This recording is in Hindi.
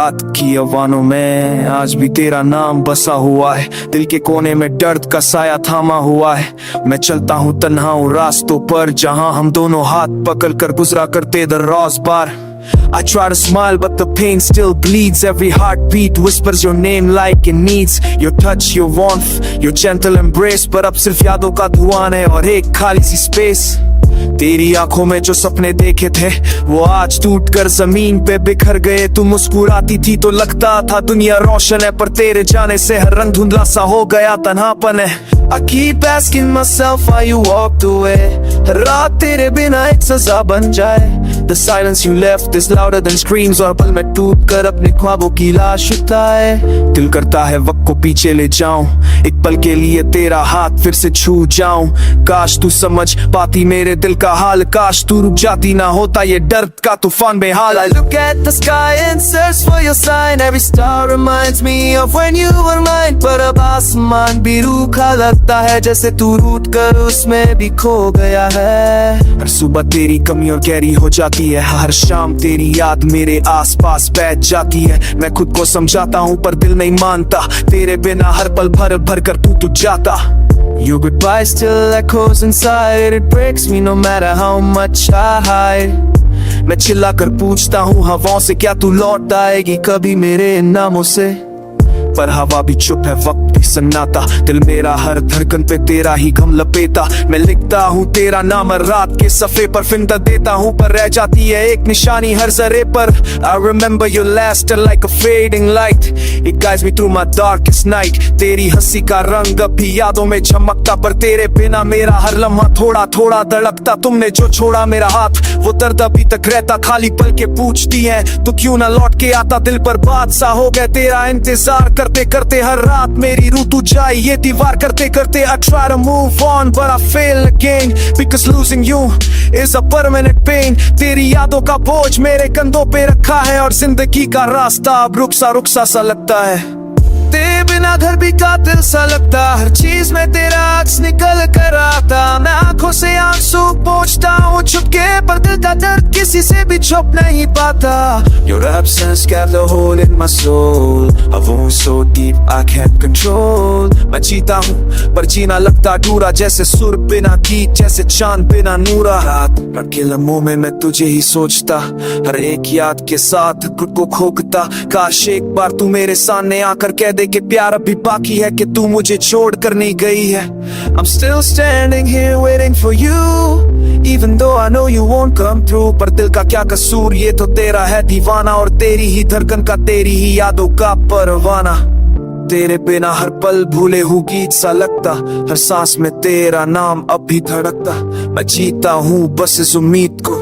रात की अवानों में आज भी तेरा नाम बसा हुआ है। दिल के कोने में दर्द का साया थामा हुआ है। मैं चलता हूँ तन्हा उन रास्तों पर जहाँ हम दोनों हाथ पकड़ कर गुजरा करते दर्रोज़ पार। I try to smile but the pain still bleeds. Every heartbeat whispers your name like it needs your touch, your warmth, your gentle embrace. पर अब सिर्फ यादों का धुआं है और एक खाली सी स्पेस। तेरी आंखों में जो सपने देखे थे वो आज टूट कर जमीन पे बिखर गए। तू मुस्कुराती थी तो लगता था दुनिया रोशन है, पर तेरे जाने से हर रंग धुंधला सा हो गया, तन्हापन है। I keep asking myself why you walked away। हर रात तेरे बिना एक सजा बन जाए। The silence you left is louder than screams। और पल में टूट कर अपने ख्वाबों की लाश उठाए। दिल करता है वक्त को पीछे ले जाऊं, एक पल के लिए तेरा हाथ फिर से छू जाऊं। काश तू समझ पाती मेरे दिल का हाल, काश तू रुक जाती ना होता ये दर्द का तूफान बेहाल। I look at the sky and search for your sign। Every star reminds me of when you were mine। पर अब आसमान भी रूखा लगता है, जैसे तू रूठ कर उसमें भी खो गया है। हर सुबह तेरी कमी और गहरी हो जाती है, हर शाम तेरी याद मेरे आसपास बैठ जाती है। मैं खुद को समझाता हूँ पर दिल नहीं मानता, तेरे बिना हर पल भर भर कर तू जाता। Your goodbye still echoes inside। It breaks me no matter how much I hide। मैं चिल्ला कर पूछता हूँ हवाओं से, क्या तू लौट आएगी कभी मेरे इन नामों से? पर हवा भी चुप है, वक्त भी सन्नाटा। दिल मेरा हर धड़कन पे तेरा ही गम लपेटा। मैं लिखता हूँ तेरा नाम रात के सफ़े पर, फिंदा देता हूँ पर रह जाती है एक निशानी हर जरे पर। I remember your laughter like a fading light। It guides me through my darkest night। तेरी हंसी का रंग अब भी यादों में चमकता, पर तेरे बिना मेरा हर लम्हा थोड़ा थोड़ा धड़कता। तुमने जो छोड़ा मेरा हाथ वो दर्द अभी तक रहता, खाली पल के पूछती है तो क्यों ना लौट के आता। दिल पर बात सा हो गया तेरा इंतजार करते करते, हर रात मेरी रूह तू जाए ये दीवार करते करते। I try to move on but I fail again because losing you is a permanent pain। तेरी यादों का बोझ मेरे कंधों पे रखा है और जिंदगी का रास्ता अब रुक सा लगता है। तेरे बिना घर भी कातिल सा लगता, हर चीज में तेरा अक्स निकल कर आता। मैं आंखों से आंसू पोंछता हूँ चुपके, पर दिल का दर्द किसी से भी छुप नहीं पाता। Your absence kept a hole in my soul। A wound so deep I can't control। मैं जीता हूँ पर जीना लगता अधूरा, जैसे सुर बिना गीत, जैसे चांद बिना नूरा। रात के लम्हों में मैं तुझे ही सोचता, हर एक याद के साथ खुद को खोकता। काश एक बार तू मेरे सामने आकर कह दे कि प्यार अभी बाकी है, कि तू मुझे छोड़ कर नहीं गई है। I'm still standing here waiting for you even though I know you won't come through। पर दिल का क्या कसूर, ये तो तेरा है दीवाना, और तेरी ही धड़कन का तेरी ही यादों का परवाना। तेरे बिना हर पल भूले हुए गीत सा लगता, हर सांस में तेरा नाम अब भी धड़कता। मैं जीता हूँ बस इस उम्मीद को